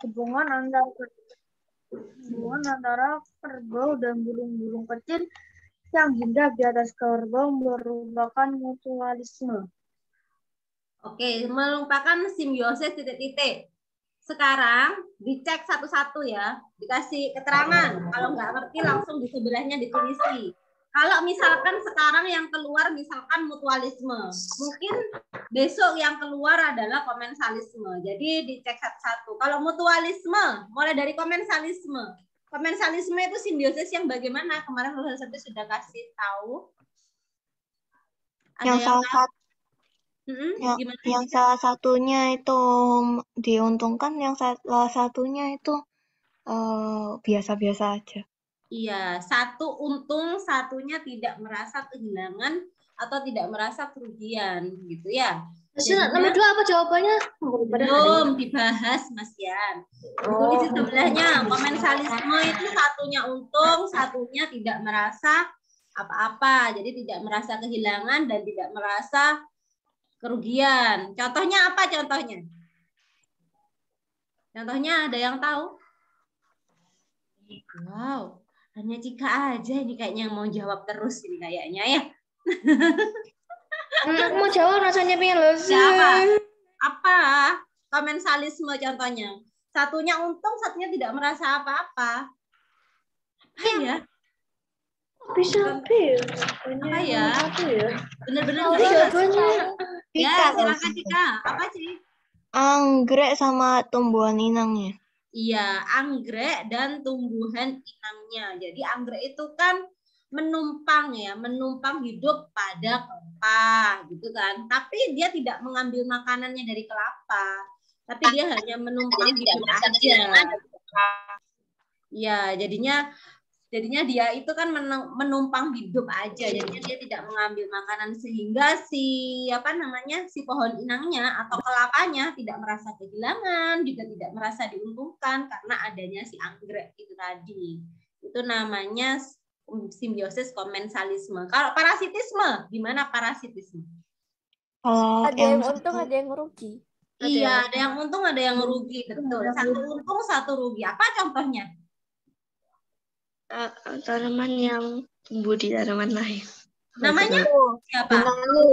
Hubungan antara kerbau dan burung-burung kecil yang hinggap di atas kerbau merupakan mutualisme. Oke, merupakan simbiosis titik-titik. Sekarang dicek satu-satu ya, dikasih keterangan. Kalau nggak ngerti langsung di sebelahnya ditulisi. Kalau misalkan sekarang yang keluar misalkan mutualisme, mungkin besok yang keluar adalah komensalisme. Jadi dicek satu-satu. Kalau mutualisme, mulai dari komensalisme. Komensalisme itu simbiosis yang bagaimana? Kemarin Lulusan Satu sudah kasih tahu. Ada Yang yang salah satu yang salah satunya itu diuntungkan, yang salah satunya itu biasa-biasa aja. Iya, satu untung, satunya tidak merasa kehilangan atau tidak merasa kerugian, gitu ya. Nomor 2 apa jawabannya? Belum dibahas, Mas Yan. Ditulis di sebelahnya, komensalisme itu satunya untung, satunya tidak merasa apa-apa. Jadi tidak merasa kehilangan dan tidak merasa kerugian. Contohnya apa contohnya? Contohnya ada yang tahu? Wow. Hanya Cika aja ini kayaknya mau jawab terus ini kayaknya ya. Aku mau jawab rasanya pengen loh. Apa? Komensalisme contohnya. Satunya untung, satunya tidak merasa apa-apa. Apa ya? Bisa apa ya? Benar-benar jawabannya. Ya, silakan Cika. Apa sih? Anggrek sama tumbuhan inangnya. Iya, anggrek dan tumbuhan inangnya. Jadi anggrek itu kan menumpang ya, menumpang hidup pada kelapa gitu kan. Tapi dia tidak mengambil makanannya dari kelapa. Tapi dia hanya menumpang hidup aja. Ya, jadinya dia itu kan menumpang hidup aja. Jadinya dia tidak mengambil makanan sehingga si pohon inangnya atau kelapanya tidak merasa kehilangan, juga tidak merasa diuntungkan karena adanya si anggrek itu tadi. Itu namanya simbiosis komensalisme. Kalau parasitisme, gimana parasitisme? Ada yang untung, ada yang rugi. Iya, ada yang untung, ada yang rugi, betul. Satu untung, satu rugi. Apa contohnya? Tanaman yang tumbuh di tanaman lain. Namanya siapa? Benalu.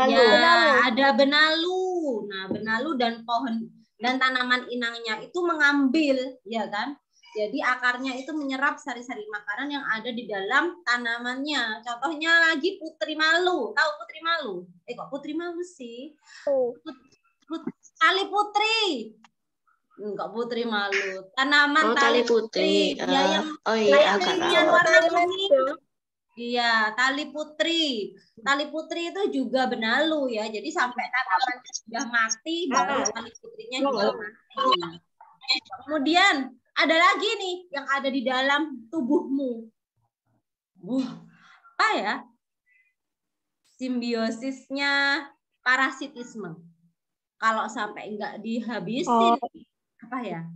Ya, ada benalu. Nah, benalu dan pohon dan tanaman inangnya itu mengambil, ya kan? Jadi akarnya itu menyerap sari-sari makanan yang ada di dalam tanamannya. Contohnya lagi putri malu. Tahu putri malu? Kok putri malu sih? Tali putri. Enggak putri malu. Tanaman tali putri. Ya, yang warna kuning. Iya, tali putri. Tali putri itu juga benalu ya. Jadi sampai tanaman sudah mati, baru tali putrinya juga mati. Kemudian ada lagi nih yang ada di dalam tubuhmu. Apa ya? Simbiosisnya parasitisme. Kalau sampai enggak dihabisin, apa ya?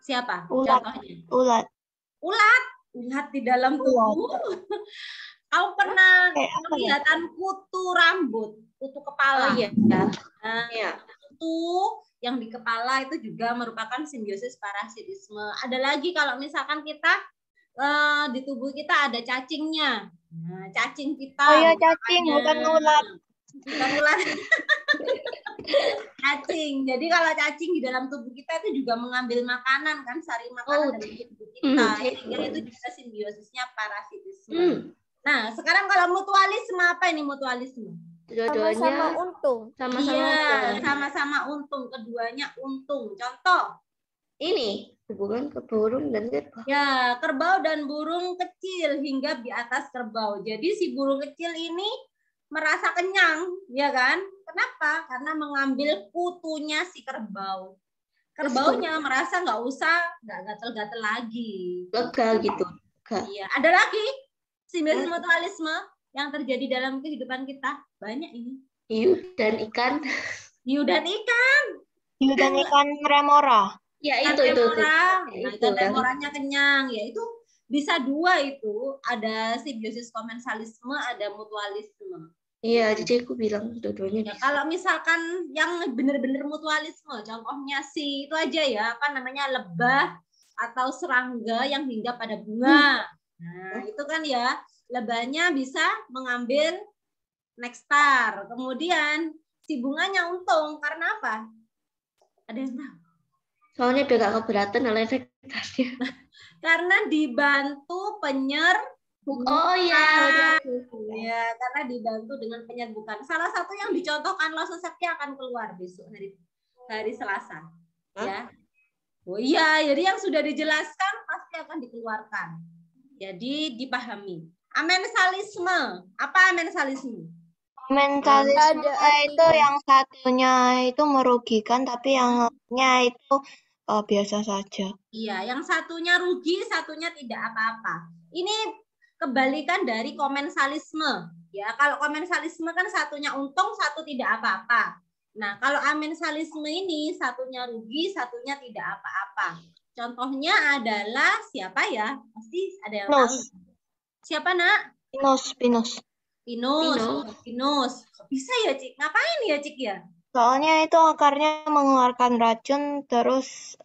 Siapa? Contohnya? Ulat di dalam tubuh. Kau pernah kelihatan kutu rambut, kutu kepala? Oh, iya. Nah, kutu yang di kepala itu juga merupakan simbiosis parasitisme. Ada lagi kalau misalkan kita di tubuh kita ada cacingnya. Nah, cacing kita. Oh iya, cacing, bukan ulat. Bukan ulat. Cacing. Jadi kalau cacing di dalam tubuh kita itu juga mengambil makanan kan, sari makanan dari tubuh kita. Sehingga itu juga simbiosisnya parasitisme. Nah, sekarang kalau mutualisme, apa ini mutualisme? Sama-sama untung. Sama-sama untung. Keduanya untung. Contoh. Ini hubungan ke burung dan kerbau. Ya, kerbau dan burung kecil hinggap di atas kerbau. Jadi si burung kecil ini merasa kenyang, ya kan? Kenapa? Karena mengambil kutunya si kerbau. Kerbaunya merasa nggak gatel-gatel lagi. Lega gitu. Iya. Ada lagi simbiosis mutualisme yang terjadi dalam kehidupan kita. Banyak ini. Hiu dan ikan. Hiu dan ikan remora. Ya itu. Nah, ikan remoranya kenyang. Ya itu bisa dua itu. Ada simbiosis komensalisme, ada mutualisme. Iya, jadi aku bilang dua-duanya Ya, bisa. kalau misalkan yang benar-benar mutualisme, contohnya itu aja ya, apa namanya, lebah atau serangga yang hinggap pada bunga. Nah, itu kan ya, lebahnya bisa mengambil nektar. Kemudian si bunganya untung karena apa? Ada yang tahu? Soalnya udah gak keberatan oleh nektarnya. Karena dibantu Oh iya, ya, karena dibantu dengan penyerbukan. Salah satu yang dicontohkan Lososeki akan keluar besok hari Selasa. Ya. Oh iya, jadi yang sudah dijelaskan pasti akan dikeluarkan. Jadi dipahami. Amensalisme. Apa amensalisme? Mentalisme itu yang satunya itu merugikan, tapi yang lainnya itu biasa saja. Iya, yang satunya rugi, satunya tidak apa-apa. Ini kebalikan dari komensalisme. Ya, kalau komensalisme kan satunya untung, satu tidak apa-apa. Nah, kalau amensalisme ini satunya rugi, satunya tidak apa-apa. Contohnya adalah siapa ya? Pasti ada yang tahu. Siapa, Nak? Pinus. Pinus. Bisa ya, Cik? Ngapain ya, Cik ya? Soalnya itu akarnya mengeluarkan racun, terus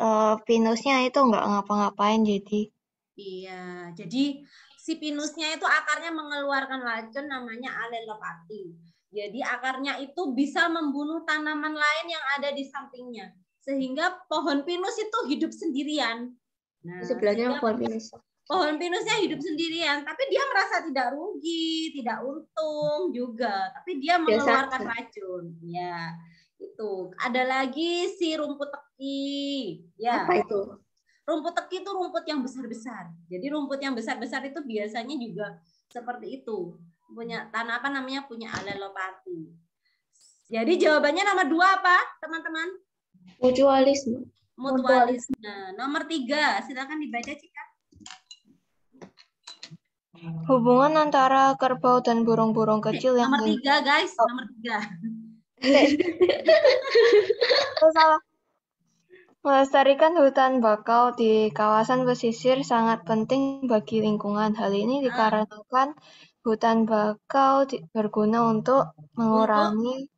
pinusnya itu nggak ngapa-ngapain jadi. Iya, jadi si pinusnya itu akarnya mengeluarkan racun namanya alelopati. Jadi akarnya itu bisa membunuh tanaman lain yang ada di sampingnya. Sehingga pohon pinus itu hidup sendirian. Nah, sebelahnya pohon pinus. Pohon pinusnya hidup sendirian, tapi dia merasa tidak rugi, tidak untung juga. Tapi dia mengeluarkan racun. Ya, itu. Ada lagi si rumput teki. Ya. Apa itu? Rumput teki itu rumput yang besar-besar. Jadi rumput yang besar-besar itu biasanya juga seperti itu. Punya tanah apa namanya? Punya alelopati. Jadi jawabannya nomor 2 apa, teman-teman? Mutualisme. Nah, nomor 3, silakan dibaca, Cika. Hubungan antara kerbau dan burung-burung kecil yang nomor 3, guys. Nomor 3. Salah. Melestarikan hutan bakau di kawasan pesisir sangat penting bagi lingkungan. Hal ini dikarenakan hutan bakau berguna untuk mengurangi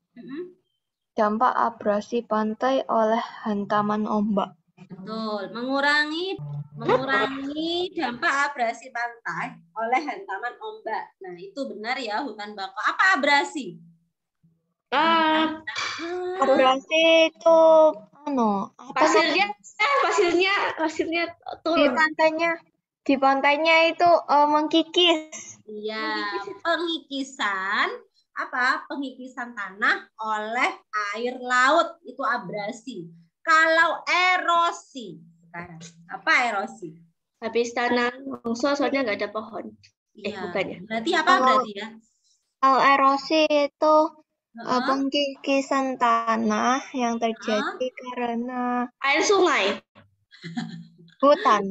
dampak abrasi pantai oleh hantaman ombak. Betul, mengurangi dampak abrasi pantai oleh hantaman ombak. Nah, itu benar ya, hutan bakau. Apa abrasi? Abrasi itu pasirnya turun. Di pantainya itu mengkikis. Iya, pengikisan tanah oleh air laut itu abrasi. Kalau erosi sekarang, apa erosi? Habis tanah longsor soalnya nggak ada pohon. Iya. Bukannya. Berarti apa berarti ya? Kalau erosi itu pengkikisan tanah yang terjadi karena air sungai. Hutan.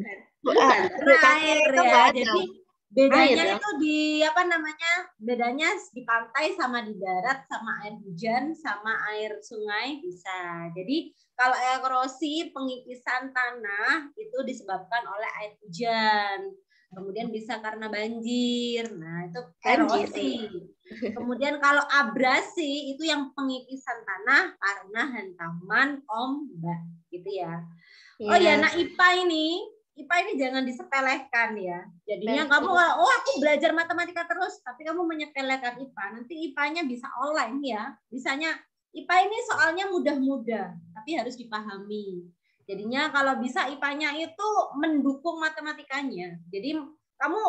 Bukan air itu ya. Jadi bedanya air, itu di apa namanya? Bedanya di pantai sama di darat, sama air hujan sama air sungai bisa. Jadi kalau erosi pengikisan tanah itu disebabkan oleh air hujan. Kemudian bisa karena banjir. Nah, itu erosi. Kemudian kalau abrasi itu yang pengikisan tanah karena hantaman ombak, gitu ya. Oh ya, nah IPA ini jangan disepelekan ya. Jadinya kamu kalau aku belajar matematika terus, tapi kamu menyepelekan IPA, nanti IPA-nya bisa online ya. Bisanya IPA ini soalnya mudah-mudah, tapi harus dipahami. Jadinya kalau bisa IPA-nya itu mendukung matematikanya. Jadi kamu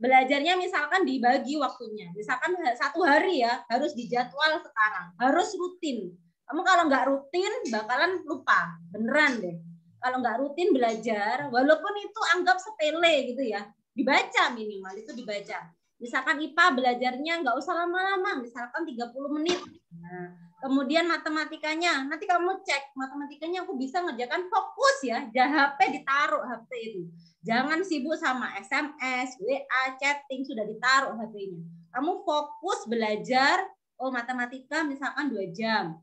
belajarnya misalkan dibagi waktunya. Misalkan 1 hari ya, harus dijadwal sekarang, harus rutin. Kamu kalau nggak rutin bakalan lupa, beneran deh. Kalau nggak rutin belajar, walaupun itu anggap sepele gitu ya, dibaca minimal itu dibaca. Misalkan IPA belajarnya nggak usah lama-lama, misalkan 30 menit. Nah, kemudian matematikanya, nanti kamu cek matematikanya aku bisa ngerjakan fokus ya, HP ditaruh HP itu. Jangan sibuk sama SMS, WA, chatting, sudah ditaruh HP-nya. Kamu fokus belajar, matematika misalkan 2 jam.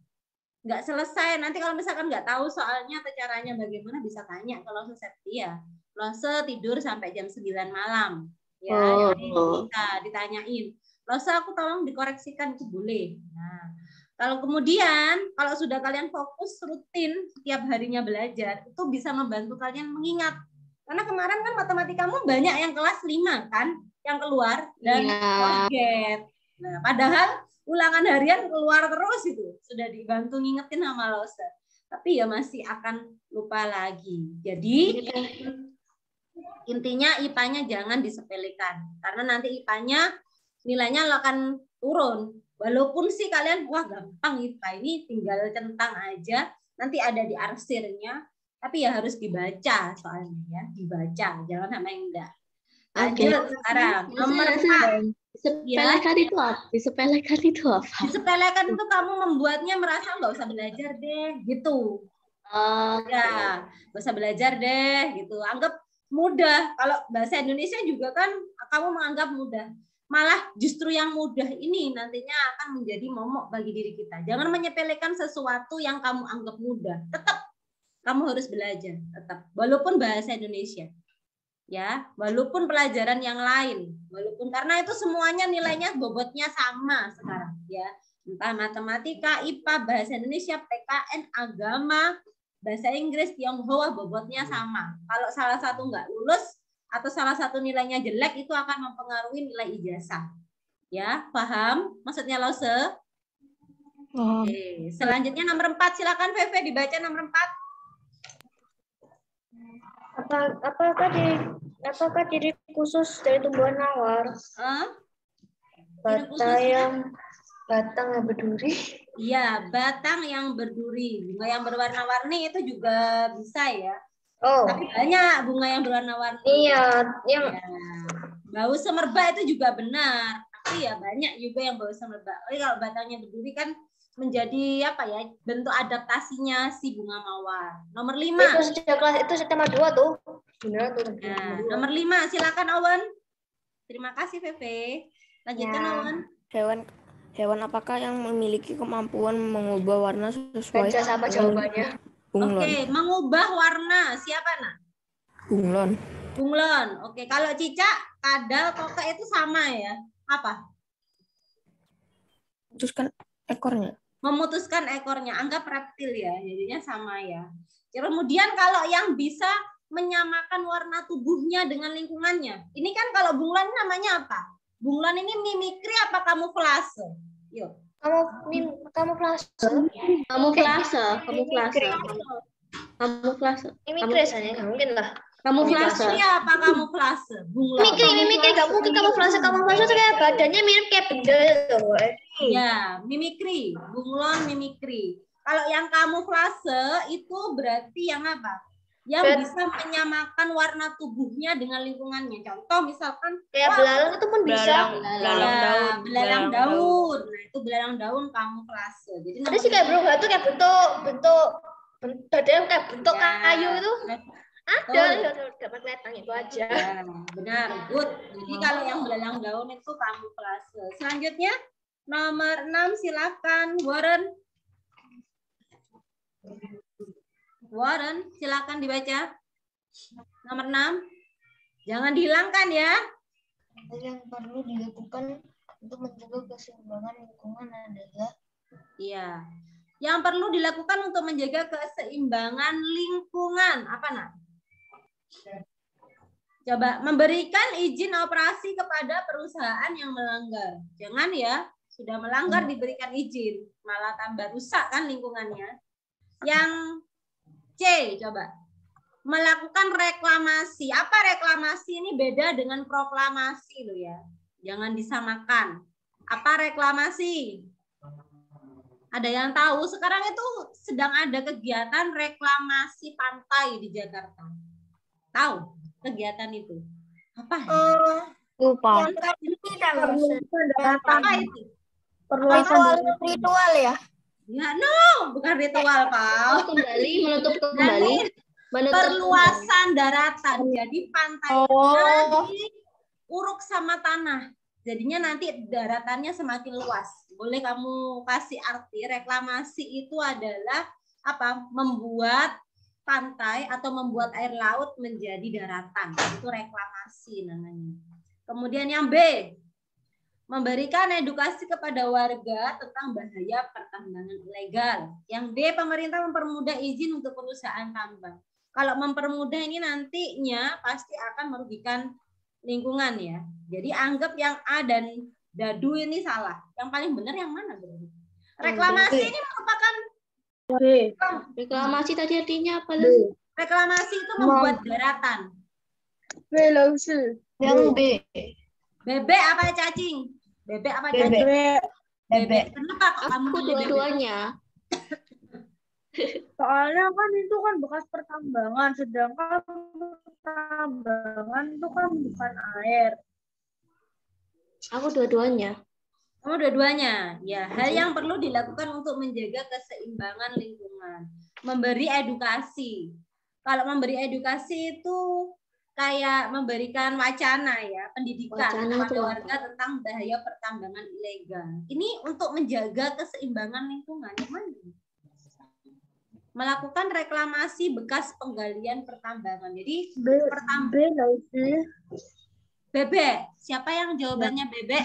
Nggak selesai, nanti kalau misalkan nggak tahu soalnya atau caranya bagaimana bisa tanya ke Lose Septia. Lose tidur sampai jam 9 malam. Ya, jadi bisa ditanyain. Rosa aku tolong dikoreksikan itu boleh. Nah, kalau kemudian kalau sudah kalian fokus rutin setiap harinya belajar, itu bisa membantu kalian mengingat. Karena kemarin kan matematikamu banyak yang kelas 5 kan yang keluar dan forget. Nah, padahal ulangan harian keluar terus itu. Sudah dibantu ngingetin sama Rosa. Tapi ya masih akan lupa lagi. Jadi intinya IPA-nya jangan disepelekan. Karena nanti IPA-nya nilainya akan turun. Walaupun sih kalian, wah gampang IPA ini tinggal centang aja. Nanti ada di arsirnya. Tapi ya harus dibaca soalnya ya. Dibaca, jangan sampai enggak. Lanjut sekarang. Nomor 4. Disepelekan itu apa? Disepelekan itu apa? Disepelekan itu kamu membuatnya merasa nggak usah belajar deh. Gitu. Ya, nggak usah belajar deh. Gitu. Anggap mudah. Kalau bahasa Indonesia juga kan kamu menganggap mudah. Malah justru yang mudah ini nantinya akan menjadi momok bagi diri kita. Jangan menyepelekan sesuatu yang kamu anggap mudah. Tetap kamu harus belajar. Tetap. Walaupun bahasa Indonesia. Ya, walaupun pelajaran yang lain. Walaupun karena itu semuanya nilainya bobotnya sama sekarang. Ya, entah matematika, IPA, bahasa Indonesia, PKN, agama, bahasa Inggris, Tionghoa bobotnya sama. Kalau salah satu nggak lulus atau salah satu nilainya jelek itu akan mempengaruhi nilai ijazah. Ya, paham? Maksudnya Lose? Oke. Selanjutnya nomor 4, silakan VV dibaca nomor 4. Apakah ciri khusus dari tumbuhan mawar? Batang yang berduri. Iya, batang yang berduri. Bunga yang berwarna-warni itu juga bisa ya. Oh. Tapi banyak bunga yang berwarna-warni. Iya, yang bau semerbak itu juga benar. Tapi ya banyak juga yang bau semerbak. Tapi kalau batangnya berduri kan menjadi apa ya? Bentuk adaptasinya si bunga mawar. Nomor 5. Itu tema 2 tuh. Benar tuh. Nah, nomor 5, silakan Owen. Terima kasih VV. Lanjutkan Owen. Hewan apakah yang memiliki kemampuan mengubah warna sesuai Baca sama jawabannya. bunglon? Oke, mengubah warna. Siapa nak? Bunglon. Bunglon. Oke, kalau cicak, kadal, kokek itu sama ya? Apa? Memutuskan ekornya. Memutuskan ekornya. Anggap reptil ya, jadinya sama ya. Kemudian kalau yang bisa menyamakan warna tubuhnya dengan lingkungannya. Ini kan kalau bunglon namanya apa? Bunglon ini mimikri apa kamuflase? Yuk. Kamuflase. Mimikri saja, nggak mungkin lah. Kamuflase apa kamuflase? Bunglon. Mimikri nggak mungkin kamuflase. Kamuflase itu kayak badannya mirip kayak benda loh. Ya, mimikri. Bunglon mimikri. Kalau yang kamuflase itu berarti yang apa? Yang bisa menyamakan warna tubuhnya dengan lingkungannya. Contoh misalkan kayak belalang itu pun bisa. Belalang daun. Nah, itu belalang daun kamuflase. Jadi ada sih kayak burung batu kayak bentuk badannya kayak bentuk kayu itu. Ada, dapat kelihatan itu aja. Ya, benar, good. Jadi kalau yang belalang daun itu kamuflase. Selanjutnya nomor 6 silakan Warren, silakan dibaca. Nomor 6. Jangan dihilangkan ya. Yang perlu dilakukan untuk menjaga keseimbangan lingkungan adalah Yang perlu dilakukan untuk menjaga keseimbangan lingkungan. Apa nak? Coba memberikan izin operasi kepada perusahaan yang melanggar. Jangan ya, sudah melanggar diberikan izin, malah tambah rusak kan lingkungannya. Yang C, coba. Melakukan reklamasi. Apa reklamasi ini beda dengan proklamasi loh ya. Jangan disamakan. Apa reklamasi? Ada yang tahu? Sekarang itu sedang ada kegiatan reklamasi pantai di Jakarta. Tahu kegiatan itu? Apa? lupa. Apa itu? Ritual ya? Ya, no, bukan ritual, Pak. Menutup kembali. Perluasan daratan. Jadi pantai diuruk sama tanah. Jadinya nanti daratannya semakin luas. Boleh kamu kasih arti reklamasi itu adalah apa? Membuat pantai atau membuat air laut menjadi daratan. Itu reklamasi namanya. Kemudian yang B. memberikan edukasi kepada warga tentang bahaya pertambangan ilegal. Yang B, pemerintah mempermudah izin untuk perusahaan tambang. Kalau mempermudah ini nantinya pasti akan merugikan lingkungan ya. Jadi anggap yang A dan dadu ini salah. Yang paling benar yang mana berarti? Reklamasi ini merupakan Reklamasi tadi artinya apa, B. Lus? reklamasi itu membuat daratan. B Lausi. Yang B. Bebek apa cacing? Bebek apa cacing? Bebek. Bebek. Kenapa kok kamu Aku pilih bebek? dua-duanya. Soalnya kan itu kan bekas pertambangan, sedangkan pertambangan itu kan bukan air. Aku dua-duanya. Kamu dua-duanya. Ya, hal yang perlu dilakukan untuk menjaga keseimbangan lingkungan. Memberi edukasi. Kalau memberi edukasi itu kayak memberikan wacana ya, pendidikan Wacana kepada itu warga tentang bahaya pertambangan ilegal. Ini untuk menjaga keseimbangan lingkungan. Yang mana? Melakukan reklamasi bekas penggalian pertambangan. Jadi B Lausi. bebek. Siapa yang jawabannya bebek?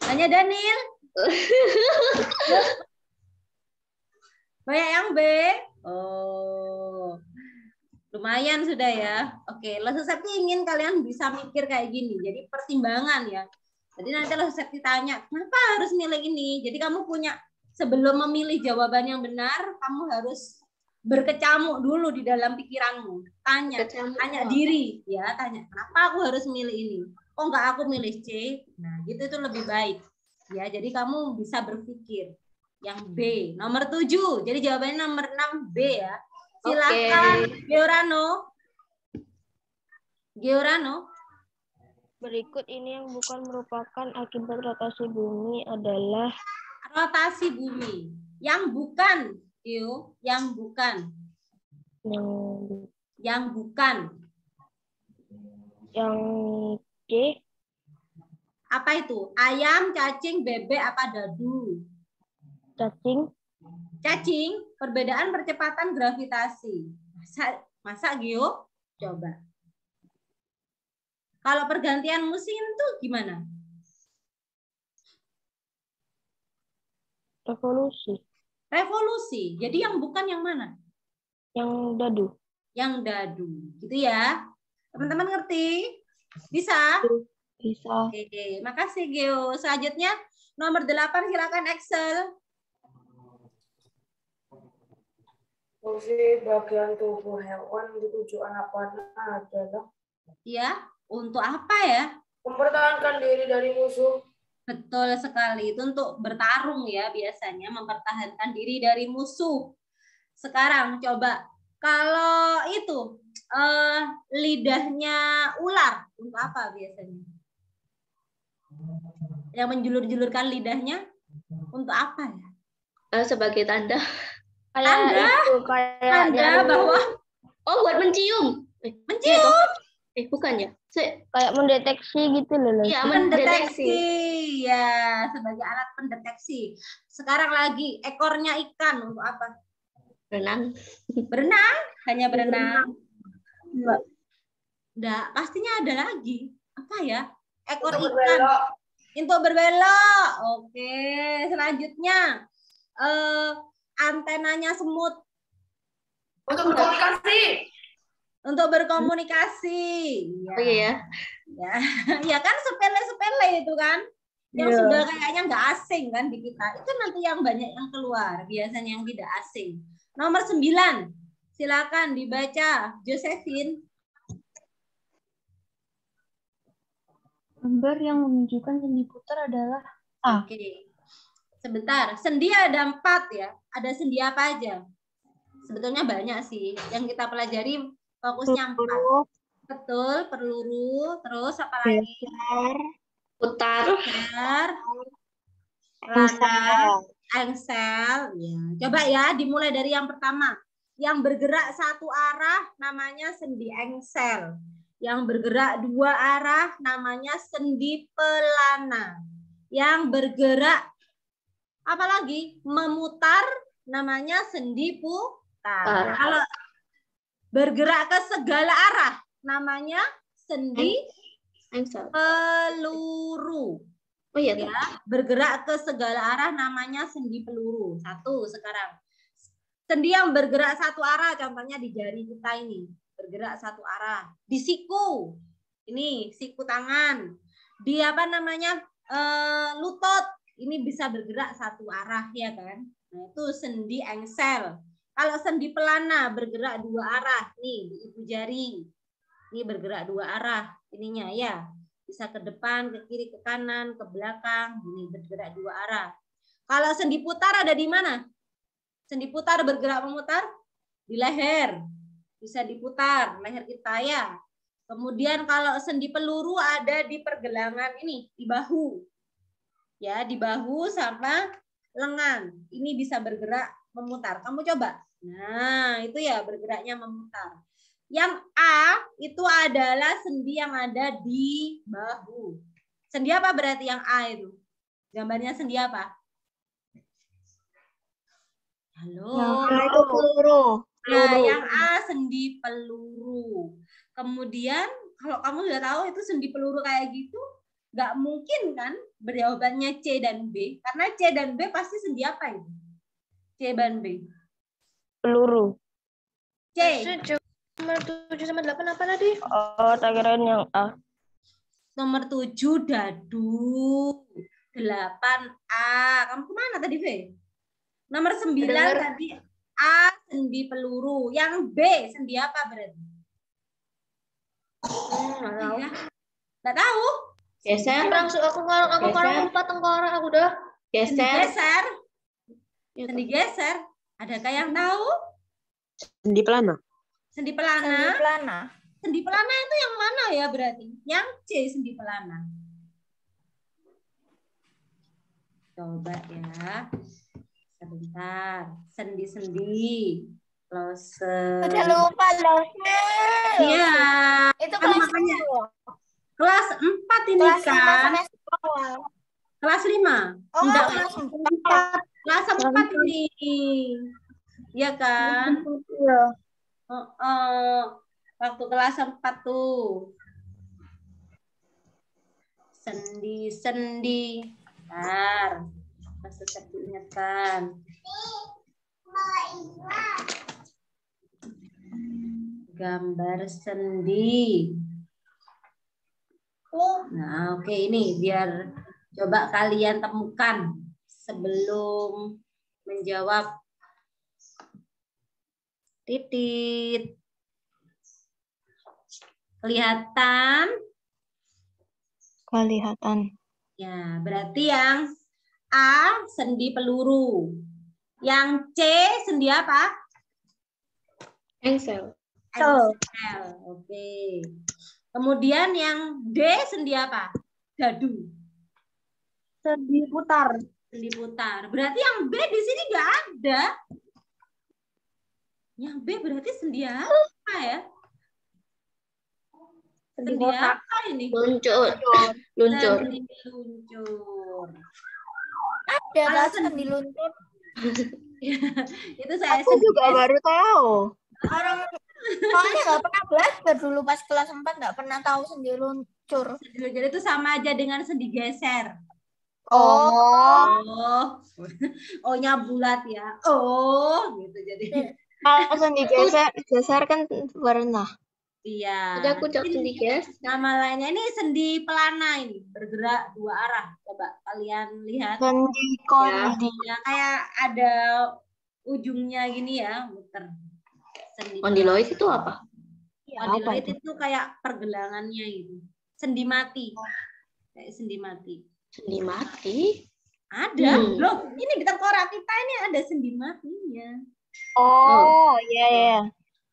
Tanya Daniel. Banyak yang B. Oh, lumayan sudah ya. Oke, Lalu Septi ingin kalian bisa mikir kayak gini. Jadi pertimbangan ya. Jadi nanti Lalu Septi tanya, kenapa harus milih ini? Jadi kamu punya, sebelum memilih jawaban yang benar, kamu harus berkecamuk dulu di dalam pikiranmu. Tanya diri ya, tanya, kenapa aku harus milih ini? Kok nggak aku milih C? Nah, gitu itu lebih baik. Ya, jadi kamu bisa berpikir. Yang B, nomor 7. Jadi jawabannya nomor 6 B ya. Silakan, Georano. Berikut ini yang bukan merupakan akibat rotasi bumi adalah Rotasi bumi. Yang bukan, Gio, yang bukan. Yang bukan. yang C, Apa itu? Ayam, cacing, bebek, apa dadu? cacing, Cacing, perbedaan percepatan gravitasi. Masa Gio? Coba. Kalau pergantian musim tuh gimana? revolusi, Revolusi. Jadi yang bukan yang mana? yang dadu, Yang dadu. Gitu ya. Teman-teman ngerti? Bisa? bisa. Oke, makasih Gio. Selanjutnya nomor 8 silakan Excel. Fungsi bagian tubuh hewan di tujuan apa adalah Ya, untuk apa ya? mempertahankan diri dari musuh. Betul sekali. Itu untuk bertarung ya biasanya, mempertahankan diri dari musuh. Sekarang coba kalau itu lidahnya ular untuk apa biasanya? Yang menjulur-julurkan lidahnya untuk apa ya? Sebagai tanda. Tanda bahwa Buat mencium. mencium. Bukan ya? Kayak mendeteksi gitu loh. Iya, Mendeteksi. Ya, sebagai alat pendeteksi. Sekarang lagi ekornya ikan untuk apa? Renang. Berenang? Hanya berenang? Enggak. Enggak, pastinya ada lagi. Apa ya? Ekor Untuk ikan. berbelok. Untuk berbelok. Oke, selanjutnya. Antenanya semut. Untuk berkomunikasi. Untuk berkomunikasi. Ya. Oh iya. Ya. Ya kan sepele-sepele itu kan. Yang sudah kayaknya nggak asing kan di kita. Itu nanti yang banyak yang keluar. Biasanya yang tidak asing. Nomor 9. Silakan dibaca. Josephine. Gambar yang menunjukkan sendi putar adalah A. Oke. Sebentar. Sendi ada 4 ya. Ada sendi apa aja? Sebetulnya banyak sih. Yang kita pelajari fokusnya 4. Betul, peluru. Terus apa lagi? Putar. Radar, engsel. Ya. Coba ya, dimulai dari yang pertama. Yang bergerak satu arah namanya sendi engsel. Yang bergerak 2 arah namanya sendi pelana. Yang bergerak apalagi memutar namanya sendi putar. Kalau bergerak ke segala arah namanya sendi Engsel. peluru. Oh iya, Ya, bergerak ke segala arah namanya sendi peluru. Satu sekarang. Sendi yang bergerak satu arah, contohnya di jari kita ini. Bergerak satu arah. Di siku. Ini siku tangan. Di apa namanya? Lutut. Ini bisa bergerak satu arah, ya kan? Nah, itu sendi engsel. Kalau sendi pelana bergerak dua arah. Nih, di ibu jari. Ini bergerak dua arah. Ininya ya. Bisa ke depan, ke kiri, ke kanan, ke belakang. Ini bergerak dua arah. Kalau sendi putar ada di mana? Sendi putar bergerak memutar di leher. Bisa diputar leher kita ya. Kemudian kalau sendi peluru ada di pergelangan ini, di bahu. Ya, di bahu sama lengan. Ini bisa bergerak memutar. Kamu coba. Nah, itu ya bergeraknya memutar. Yang A itu adalah sendi yang ada di bahu. Sendi apa berarti yang A itu? Gambarnya sendi apa? Halo. Itu peluru. Nah, yang A sendi peluru. Kemudian kalau kamu sudah tahu itu sendi peluru kayak gitu, nggak mungkin kan berjawabannya C dan B. Karena C dan B pasti sendi apa itu? C dan B. Peluru. C. Nomor 7 sama 8 apa tadi? Oh, tak kirain yang A. Nomor 7 dadu. 8A. Kamu kemana tadi, B? Nomor 9 tadi A sendi peluru. Yang B sendi apa berarti? Nggak tahu. Geser. Langsung aku lupa tengkorak aku udah. Sendi Geser. geser. Sendi geser. Adakah yang tahu? Sendi pelana. Sendi pelana. Sendi pelana. Sendi pelana itu yang mana ya berarti? Yang C sendi pelana. Coba ya. Sebentar. Sendi-sendi. Close. Udah lupa loh. Iya. Itu Kan kelas makanya kelas 4 ini kelas 5 kan. semester awal. Kelas 5. Oh, Enggak, kelas 4. Kelas 4 ini. Iya kan? Iya. Waktu kelas 4 tuh. Sendi-sendi. Bentar. Masih saya diingatkan. Gambar sendi. Nah, oke ini biar coba kalian temukan sebelum menjawab. Titit. Kelihatan? Kelihatan. Ya, berarti yang A sendi peluru. Yang C sendi apa? Engsel. Engsel. Oke. Kemudian yang D sendi apa? Dadu. Sendi putar. Sendi putar. Berarti yang B di sini nggak ada. Yang B berarti sendi apa ya? Sendi apa ini? Luncur. Luncur. Sendi luncur. Ada Kalau kelas sendi sendi luncur. Itu saya Aku juga baru tahu. Orang Soalnya nggak pernah belajar dulu pas kelas 4 nggak pernah tahu sendi luncur. sendi luncur itu sama aja dengan sendi geser. Oh. O-nya bulat ya. Oh, gitu jadi. Kalau sendi geser kan warna. Iya. Ada kucak sendi geser. Nama lainnya ini sendi pelana ini, bergerak dua arah. Coba kalian lihat. Sendi kondi. Ya, kayak ada ujungnya gini ya, muter. Sendi Kondiloid itu apa? Kondiloid itu kayak pergelangannya itu. Sendi mati. Kayak sendi mati. Sendi mati. Ada. Loh, ini di tengkorak kita ini ada sendi matinya. Oh, iya ya.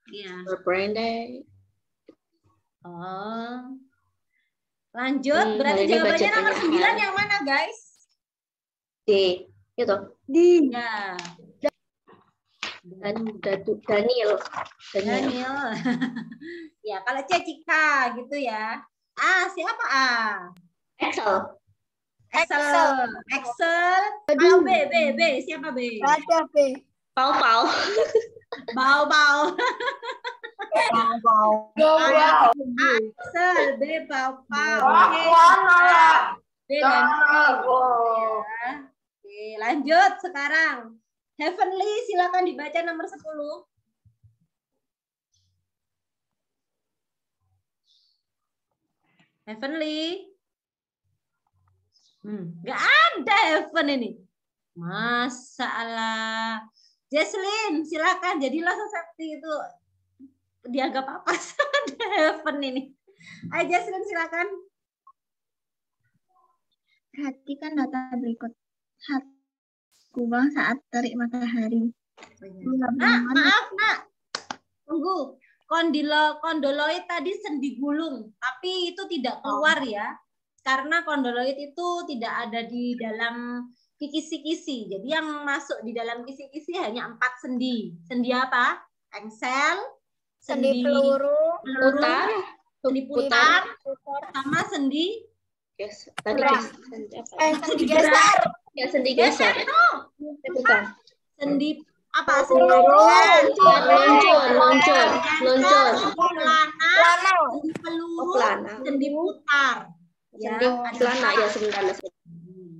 Iya. Berbrandai. Oh. Lanjut, berarti hari ini jawabannya baca nomor banyak 9 hal. yang mana, guys? D. Itu. Ya. Daniel. Daniel. Ya, kalau C Cika gitu ya. A siapa A? Excel. Excel. Kalau B siapa B? Ada B. Pau. Bau. Axel, B pau-pau. Oke. B dan C. Ya. Oke, lanjut sekarang. Heavenly, silakan dibaca nomor 10. Heavenly. Nggak ada Heaven ini. Masalah. Jesslyn, silakan. Jadilah seperti itu. Dianggap apa? Ada Heaven ini. Ayo Jesslyn, silakan. Perhatikan data berikut. Kubang saat terik matahari. Nak, maaf nak. Tunggu. Kondoloid tadi sendi gulung, tapi itu tidak keluar ya. Karena kondoloid itu tidak ada di dalam kisi-kisi. Jadi yang masuk di dalam kisi-kisi hanya 4 sendi. Sendi apa? Engsel, sendi peluru, sendi putar, sama sendi sendi geser. Ya, sendi geser. Bukan. Sendi apa? Sendi Luncur. pelana, sendi peluru, sendi putar. Ya, Pelana ya sebentar.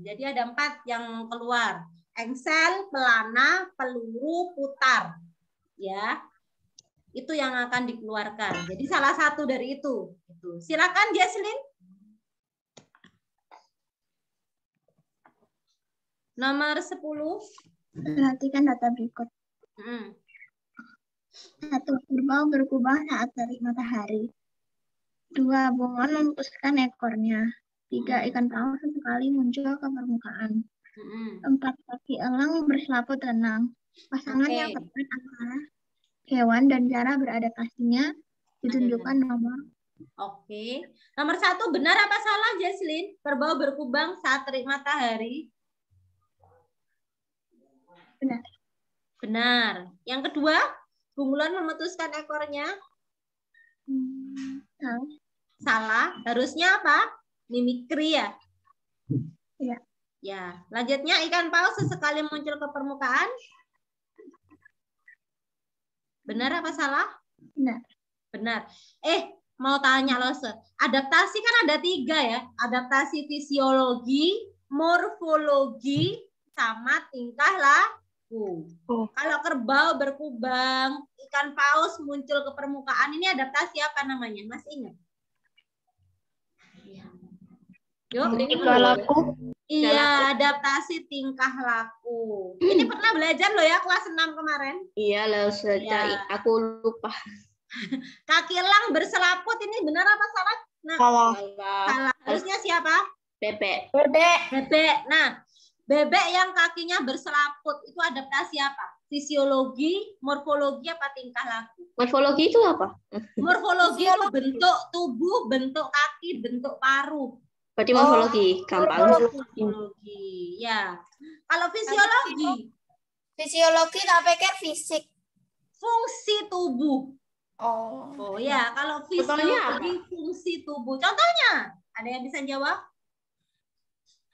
Jadi ada 4 yang keluar. Engsel, pelana, peluru, putar. Ya. Itu yang akan dikeluarkan. Jadi salah satu dari itu. Silakan Jesslyn. Nomor 10. Perhatikan data berikut. 1. Kerbau berkubang saat terik matahari. 2. Bunglon memutuskan ekornya. 3. Ikan paus sesekali muncul ke permukaan. 4. Kaki elang berselaput tenang. Pasangan yang tepat antara hewan dan cara beradaptasinya ditunjukkan nomor. Oke. Nomor 1 benar apa salah Jesslyn? Kerbau berkubang saat terik matahari. Benar. Benar. Yang kedua, bunglon memutuskan ekornya. Salah. Salah. Harusnya apa? Mimikri ya? Iya. Ya. Lanjutnya, ikan paus sesekali muncul ke permukaan. Benar apa salah? Benar. Benar. Mau tanya loh, adaptasi kan ada 3 ya. Adaptasi fisiologi, morfologi, sama tingkah laku. Kalau kerbau berkubang, ikan paus muncul ke permukaan, ini adaptasi apa namanya? Masih ingat? Yuk, Tingkah laku. Iya, adaptasi tingkah laku. Ini pernah belajar loh ya kelas 6 kemarin. Iya loh, aku lupa. Kaki elang berselaput, ini benar apa salah? Nah, salah. Harusnya siapa? Bebek. Nah, bebek yang kakinya berselaput itu adaptasi apa? Fisiologi, morfologi, apa tingkah laku? Morfologi itu apa? Morfologi itu bentuk tubuh, bentuk kaki, bentuk paruh. Berarti morfologi, gampang. Morfologi, ya. Kalau fisiologi? Fisiologi tak pikir fisik. Fungsi tubuh. Oh ya, kalau fisiologi fungsi tubuh. Contohnya, ada yang bisa jawab?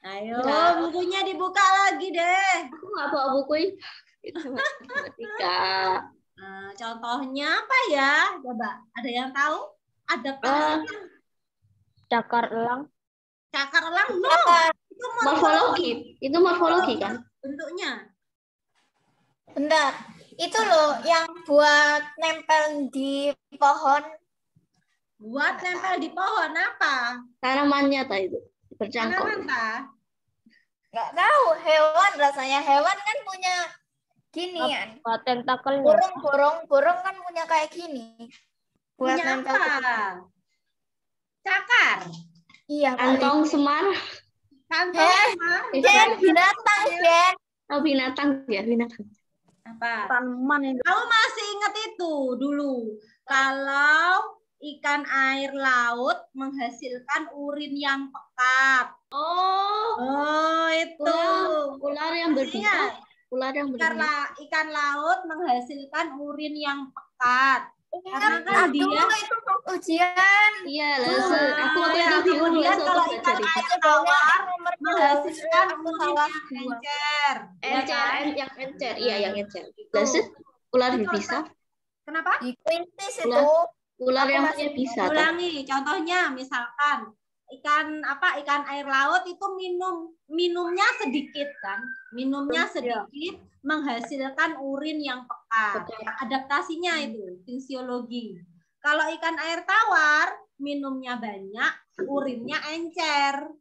Ayo, bukunya dibuka lagi deh. Aku nggak bawa buku itu. Matematika. Contohnya apa ya? Coba, ada yang tahu? Adaptasi. Cakar elang. Cakar elang? No. Itu morfologi. Itu morfologi kan? Bentuknya. Bentar. Itu loh yang buat nempel di pohon. Buat nempel di pohon apa? Tanamannya itu. Bercangkok. Nggak tahu, hewan rasanya. Hewan kan punya ginian. Tentakelnya. Burung kan punya kayak gini. Buat punya nempel apa? Cakar. Iya. Kantong semar. Kantong semar. Binatang, Ben. Oh, binatang ya, binatang. Apa? Tanaman itu. Kamu masih ingat itu dulu? Kalau ikan air laut menghasilkan urin yang pekat. Oh, itu. Ular yang berbisa. Ular yang berbisa. Ikan laut menghasilkan urin yang pekat. Karena kan dia itu ujian. Iya, aku waktu itu bingung kalau ikan air tawar menghasilkan urin yang encer. Yang encer. Iya, yang encer. Lalu ular berbisa. Kenapa? Di kuintis itu. Ular yang punya bisa. Ulangi, contohnya misalkan ikan air laut itu minumnya sedikit kan, minumnya sedikit menghasilkan urin yang pekat. Adaptasinya itu fisiologi. Kalau ikan air tawar minumnya banyak, urinnya encer.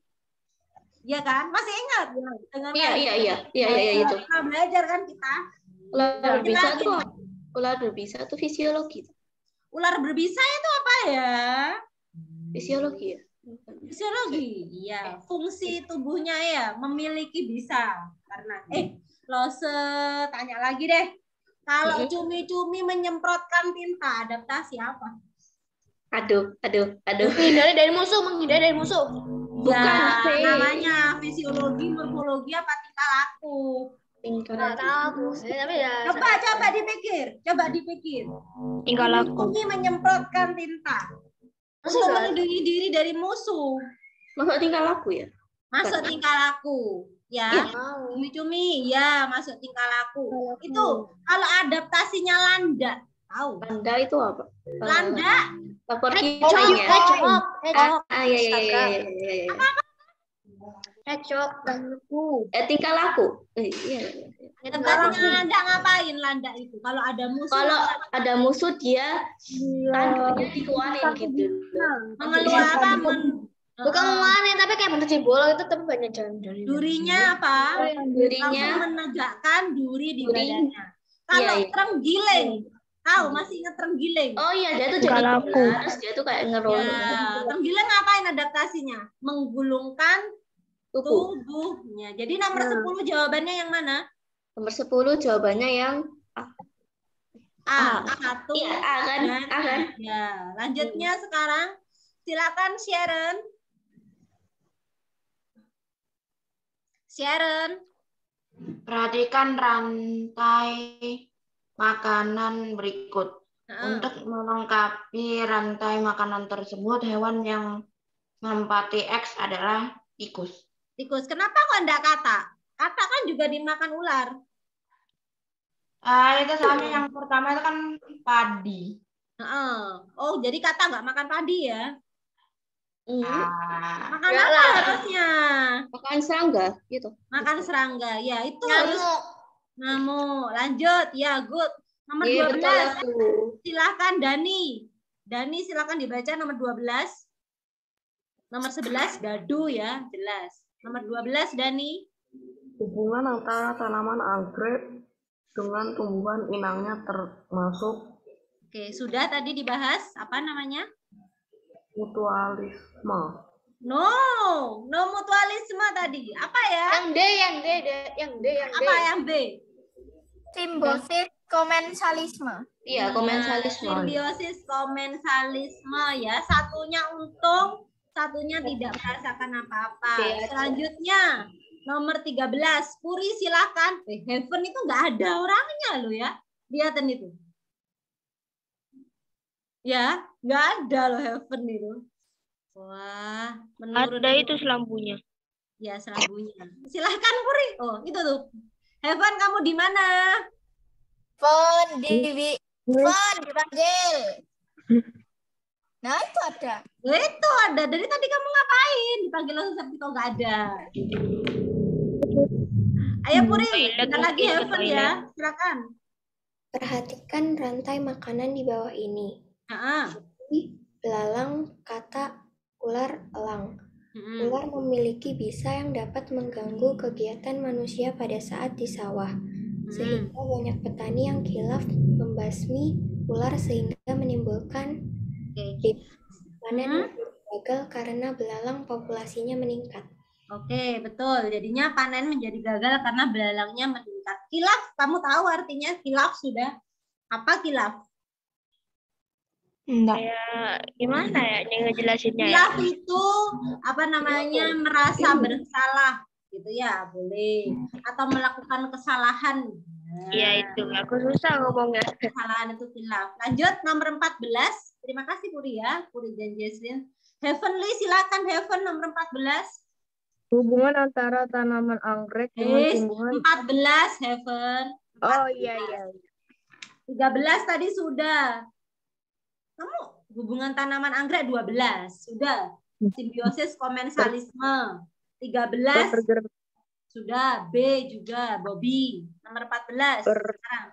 Ya kan? Masih ingat? Iya itu. Kita belajar kan kita. Ular berbisa tuh fisiologi. Ular berbisa itu apa ya? Fisiologi ya. Fisiologi, iya. Fungsi tubuhnya ya memiliki bisa. Karena Lose tanya lagi deh. Kalau cumi-cumi menyemprotkan tinta, adaptasi apa? Aduh. Menghindari dari musuh. Bukan. Namanya fisiologi, morfologi apa tingkah laku? Nggak tahu. Tapi ya. Coba dipikir. Tingkah laku. Cumi menyemprotkan tinta. Untuk melindungi diri dari musuh. Masuk tingkah laku ya? Masuk tingkah laku. Ya, cumi-cumi, ya masuk tingkah laku. Itu kalau adaptasinya landa, tahu? Landa itu apa? Landa. Hedgehog. Iya. Hedgehog. Tingkah laku. Adaptasinya landa ngapain landa itu? Kalau ada musuh. Kalau ada musuh dia tandunya dikeluarin gitu. Mengeluarkan Bukan mengeluarin, tapi kayak bentuk cibolo itu tapi banyak jalan. Durinya apa? Durinya menegakkan duri di badannya. Kalau terenggiling, tahu masih ingat terenggiling? Oh iya, dia tuh jadi terus dia tuh kayak ngerol. Ya, terenggiling ngapain adaptasinya? Menggulungkan tubuhnya. Jadi nomor 10 jawabannya yang mana? Nomor 10 jawabannya yang A. A1. Iya, A kan? Ya, lanjutnya sekarang silakan Sharon. Perhatikan rantai makanan berikut. Untuk melengkapi rantai makanan tersebut, hewan yang menempati X adalah tikus. Tikus. Kenapa kok enggak kata? Kata kan juga dimakan ular. Itu soalnya yang pertama itu kan padi. Oh, jadi kata nggak makan padi ya? Makan Enggak apa lah. harusnya? makan serangga gitu. Makan serangga. Ya, itu harus ngamuk. Lanjut. Ya, good. Nomor 12. Silakan Dani. Dani silakan dibaca nomor 12. Nomor 11 dadu ya, jelas. Nomor 12 Dani. Hubungan antara tanaman anggrek dengan tumbuhan inangnya termasuk Oke, sudah tadi dibahas apa namanya? mutualisme. No mutualisme tadi. Apa ya? Yang D. Apa yang B? Simbiosis komensalisme. Iya, komensalisme. Simbiosis komensalisme ya. Satunya untung, satunya tidak merasakan apa-apa. Selanjutnya nomor 13. Puri silakan. Heaven itu nggak ada orangnya loh ya. Lihatin itu. Ya, nggak ada loh Heaven itu. Wah, menurut Ada itu selambunya. Ya, selambunya. Silahkan Puri. Oh, itu tuh. Heaven, kamu di mana? Fon dipanggil. Nah, itu ada. Itu ada. Dari tadi kamu ngapain? Dipanggil langsung seperti kau nggak ada. Ayo Puri, bentar lagi Heaven ya. Silakan. Perhatikan rantai makanan di bawah ini. Belalang, kata, ular, elang. Ular memiliki bisa yang dapat mengganggu kegiatan manusia pada saat di sawah. Sehingga banyak petani yang khilaf membasmi ular sehingga menimbulkan panen gagal karena belalang populasinya meningkat. Oke, betul. Jadinya panen menjadi gagal karena belalangnya meningkat. Khilaf, kamu tahu artinya khilaf sudah? Apa khilaf? Enggak. Gimana ya ngejelasinnya ya? Khilaf itu apa namanya merasa bersalah gitu ya, boleh. Atau melakukan kesalahan. Iya itu, aku susah ngomongnya. Kesalahan itu khilaf. Lanjut nomor 14. Terima kasih Puri ya, Puri dan Jesslyn. Heavenly silakan Heaven nomor 14. Hubungan antara tanaman anggrek dengan tumbuhan 14 Heaven. 14. Oh iya. 13 tadi sudah. Kamu hubungan tanaman anggrek 12. Sudah. Simbiosis komensalisme. 13. Sudah. B juga. Bobby. Nomor 14. Sekarang.